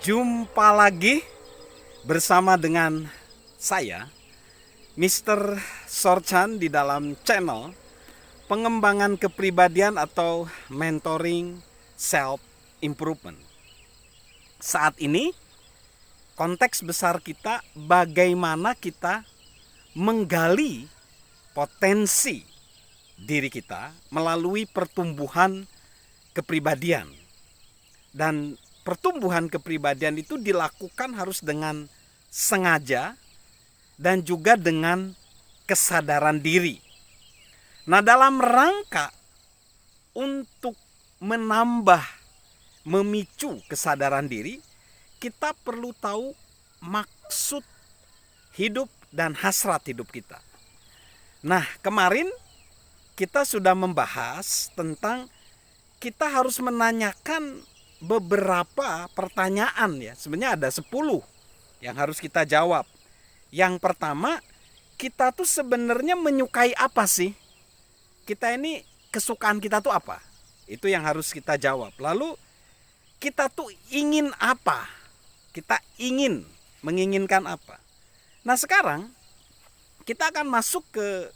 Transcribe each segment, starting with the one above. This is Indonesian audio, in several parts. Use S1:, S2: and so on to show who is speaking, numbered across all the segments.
S1: Jumpa lagi bersama dengan saya, Mr. Sorchan, di dalam channel pengembangan kepribadian atau mentoring self improvement. Saat ini konteks besar kita bagaimana kita menggali potensi diri kita melalui pertumbuhan kepribadian. Dan pertumbuhan kepribadian itu dilakukan harus dengan sengaja dan juga dengan kesadaran diri. Nah, dalam rangka untuk menambah, memicu kesadaran diri, kita perlu tahu maksud hidup dan hasrat hidup kita. Nah, kemarin kita sudah membahas tentang kita harus menanyakan beberapa pertanyaan ya. Sebenarnya ada 10 yang harus kita jawab. Yang pertama, kita tuh sebenarnya menyukai apa sih? Kita ini, kesukaan kita tuh apa? Itu yang harus kita jawab. Lalu kita tuh ingin apa? Kita menginginkan apa? Nah, sekarang kita akan masuk ke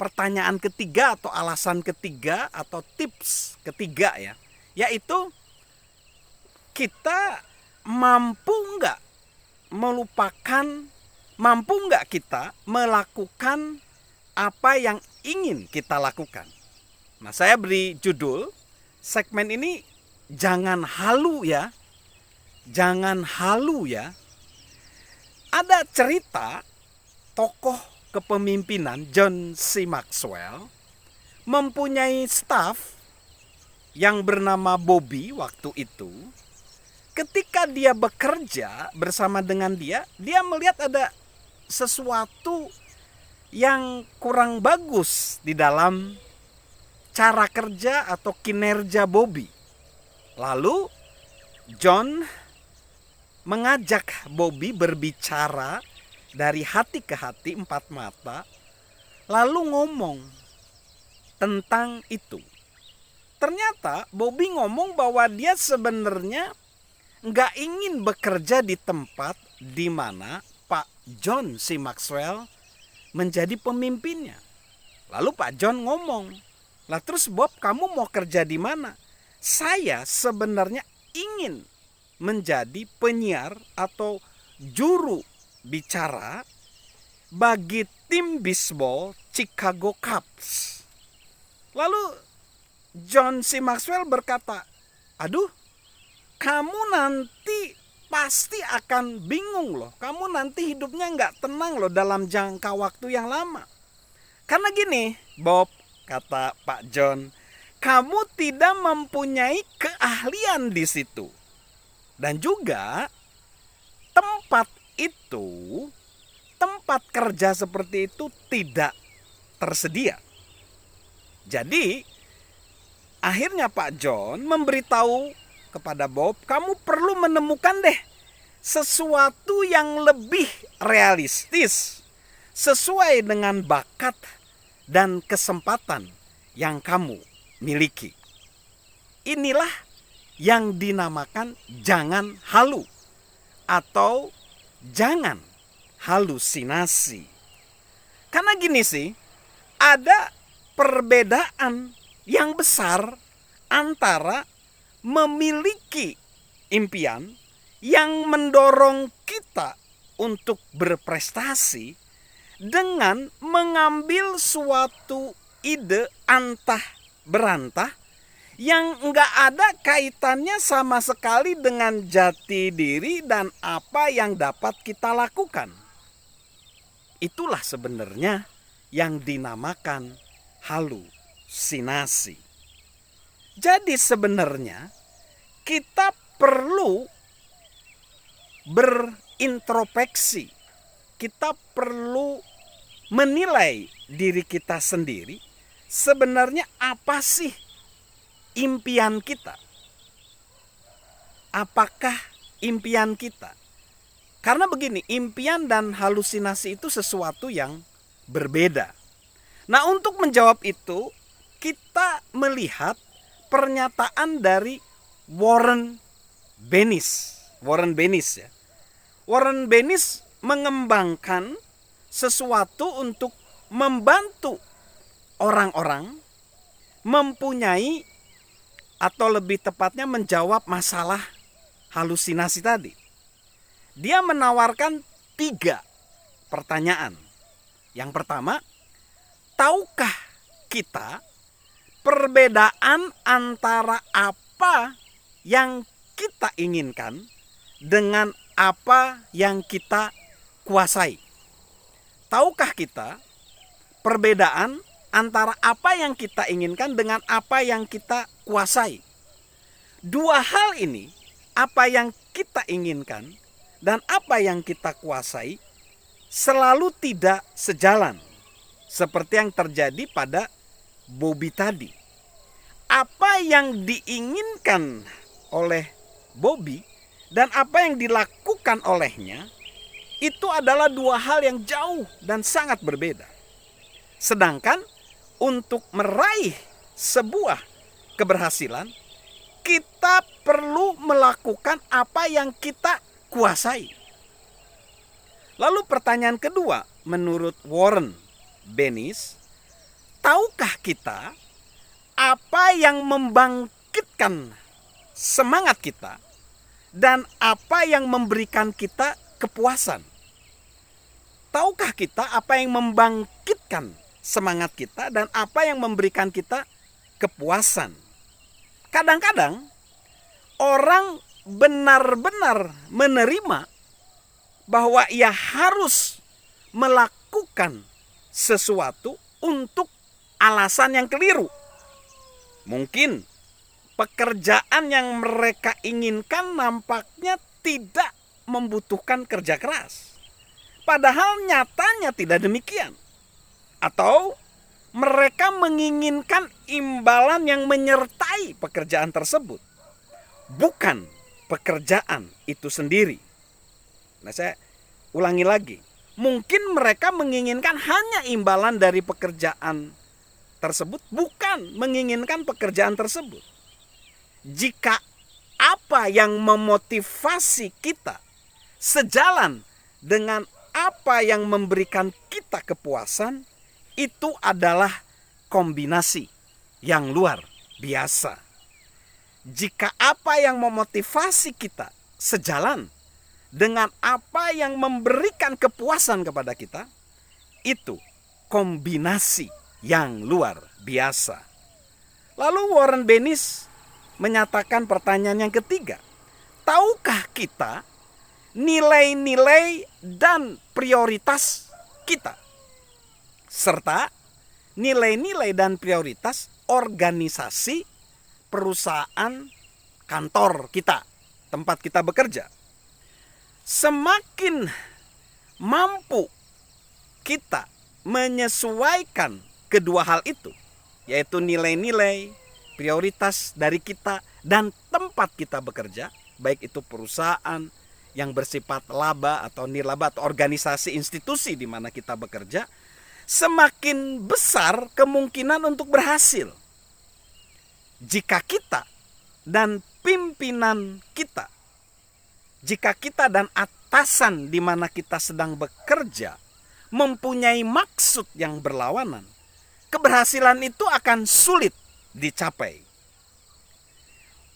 S1: pertanyaan ketiga atau alasan ketiga atau tips ketiga ya. Yaitu kita mampu nggak kita melakukan apa yang ingin kita lakukan. Nah, saya beri judul segmen ini, jangan halu ya. Jangan halu ya. Ada cerita tokoh kepemimpinan John C. Maxwell mempunyai staf yang bernama Bobby waktu itu. Ketika dia bekerja bersama dengan dia melihat ada sesuatu yang kurang bagus di dalam cara kerja atau kinerja Bobby. Lalu John mengajak Bobby berbicara dari hati ke hati, 4 mata, lalu ngomong tentang itu. Ternyata Bobby ngomong bahwa dia sebenarnya nggak ingin bekerja di tempat di mana Pak John C. Maxwell menjadi pemimpinnya. Lalu Pak John ngomong, lah terus Bob, kamu mau kerja di mana? Saya sebenarnya ingin menjadi penyiar atau juru bicara bagi tim bisbol Chicago Cubs. Lalu John C. Maxwell berkata, aduh, kamu nanti pasti akan bingung loh. Kamu nanti hidupnya nggak tenang loh dalam jangka waktu yang lama. Karena gini, Bob, kata Pak John, kamu tidak mempunyai keahlian di situ. Dan juga tempat kerja seperti itu tidak tersedia. Jadi akhirnya Pak John memberitahu kepada Bob, kamu perlu menemukan deh sesuatu yang lebih realistis sesuai dengan bakat dan kesempatan yang kamu miliki. Inilah yang dinamakan jangan halu atau jangan halusinasi. Karena gini sih, ada perbedaan yang besar antara memiliki impian yang mendorong kita untuk berprestasi dengan mengambil suatu ide antah berantah yang enggak ada kaitannya sama sekali dengan jati diri dan apa yang dapat kita lakukan. Itulah sebenarnya yang dinamakan halusinasi. Jadi sebenarnya kita perlu berintrospeksi. Kita perlu menilai diri kita sendiri. Sebenarnya apa sih impian kita? Apakah impian kita? Karena begini, impian dan halusinasi itu sesuatu yang berbeda. Nah, untuk menjawab itu, kita melihat pernyataan dari Warren Bennis. Warren Bennis ya. Warren Bennis mengembangkan sesuatu untuk membantu orang-orang mempunyai, atau lebih tepatnya menjawab masalah halusinasi tadi. Dia menawarkan 3 pertanyaan. Yang pertama, tahukah kita perbedaan antara apa yang kita inginkan dengan apa yang kita kuasai? Tahukah kita perbedaan antara apa yang kita inginkan dengan apa yang kita kuasai? 2 hal ini, apa yang kita inginkan dan apa yang kita kuasai, selalu tidak sejalan. Seperti yang terjadi pada Bobby tadi. Apa yang diinginkan oleh Bobby dan apa yang dilakukan olehnya, itu adalah 2 hal yang jauh dan sangat berbeda. Sedangkan untuk meraih sebuah keberhasilan, kita perlu melakukan apa yang kita kuasai. Lalu pertanyaan kedua, menurut Warren Bennis, tahukah kita apa yang membangkitkan semangat kita dan apa yang memberikan kita kepuasan? Tahukah kita apa yang membangkitkan semangat kita dan apa yang memberikan kita kepuasan? Kadang-kadang orang benar-benar menerima bahwa ia harus melakukan sesuatu untuk alasan yang keliru. Mungkin pekerjaan yang mereka inginkan nampaknya tidak membutuhkan kerja keras, padahal nyatanya tidak demikian. Atau mereka menginginkan imbalan yang menyertai pekerjaan tersebut, bukan pekerjaan itu sendiri. Nah, saya ulangi lagi. Mungkin mereka menginginkan hanya imbalan dari pekerjaan tersebut, bukan menginginkan pekerjaan tersebut. Jika apa yang memotivasi kita sejalan dengan apa yang memberikan kita kepuasan, itu adalah kombinasi yang luar biasa. Jika apa yang memotivasi kita sejalan dengan apa yang memberikan kepuasan kepada kita, itu kombinasi yang luar biasa. Lalu Warren Bennis menyatakan pertanyaan yang ketiga, tahukah kita nilai-nilai dan prioritas kita, serta nilai-nilai dan prioritas organisasi, perusahaan, kantor kita, tempat kita bekerja? Semakin mampu kita menyesuaikan kedua hal itu, yaitu nilai-nilai, prioritas dari kita dan tempat kita bekerja, baik itu perusahaan yang bersifat laba atau nirlaba atau organisasi institusi di mana kita bekerja, semakin besar kemungkinan untuk berhasil. Jika kita dan pimpinan kita, jika kita dan atasan di mana kita sedang bekerja mempunyai maksud yang berlawanan, keberhasilan itu akan sulit dicapai.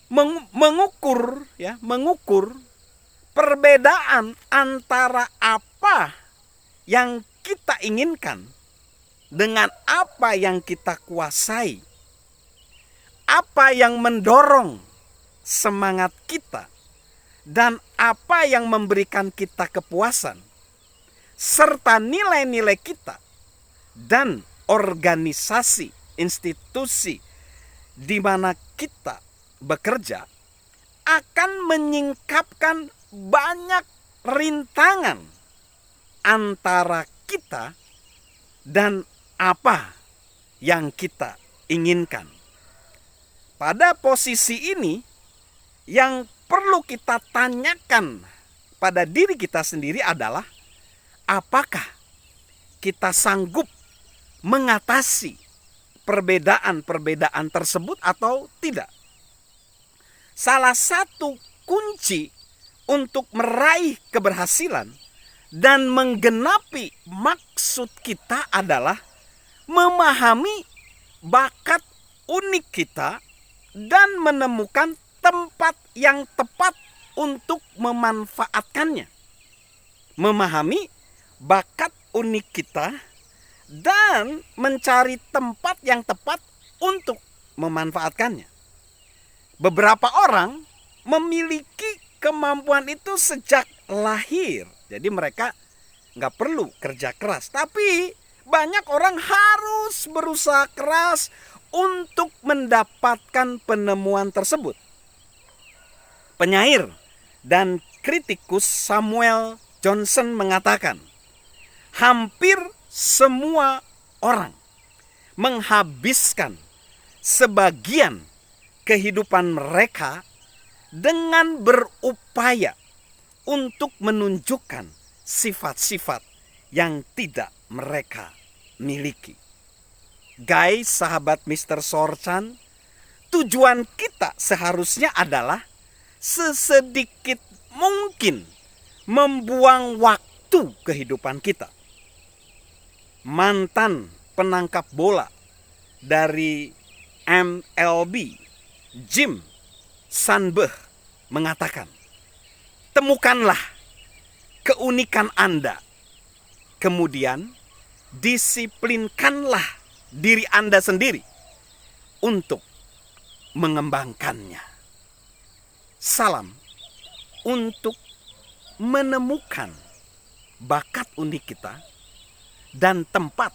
S1: Mengukur perbedaan antara apa yang kita inginkan dengan apa yang kita kuasai, apa yang mendorong semangat kita dan apa yang memberikan kita kepuasan, serta nilai-nilai kita dan organisasi, institusi di mana kita bekerja, akan menyingkapkan banyak rintangan antara kita dan apa yang kita inginkan. Pada posisi ini, yang perlu kita tanyakan pada diri kita sendiri adalah, apakah kita sanggup mengatasi perbedaan-perbedaan tersebut atau tidak? Salah satu kunci untuk meraih keberhasilan dan menggenapi maksud kita adalah memahami bakat unik kita dan menemukan tempat yang tepat untuk memanfaatkannya. Memahami bakat unik kita dan mencari tempat yang tepat untuk memanfaatkannya. Beberapa orang memiliki kemampuan itu sejak lahir. Jadi mereka nggak perlu kerja keras. Tapi banyak orang harus berusaha keras untuk mendapatkan penemuan tersebut. Penyair dan kritikus Samuel Johnson mengatakan, hampir semua orang menghabiskan sebagian kehidupan mereka dengan berupaya untuk menunjukkan sifat-sifat yang tidak mereka miliki. Guys, sahabat Mr. Sorchan, tujuan kita seharusnya adalah sesedikit mungkin membuang waktu kehidupan kita. Mantan penangkap bola dari MLB, Jim Sandberg, mengatakan, temukanlah keunikan Anda, kemudian disiplinkanlah diri Anda sendiri untuk mengembangkannya. Salam untuk menemukan bakat unik kita dan tempat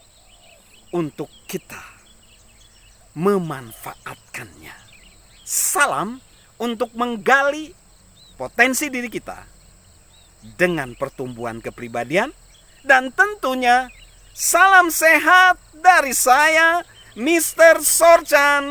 S1: untuk kita memanfaatkannya. Salam untuk menggali potensi diri kita dengan pertumbuhan kepribadian, dan tentunya salam sehat dari saya, Mr. Sorchan.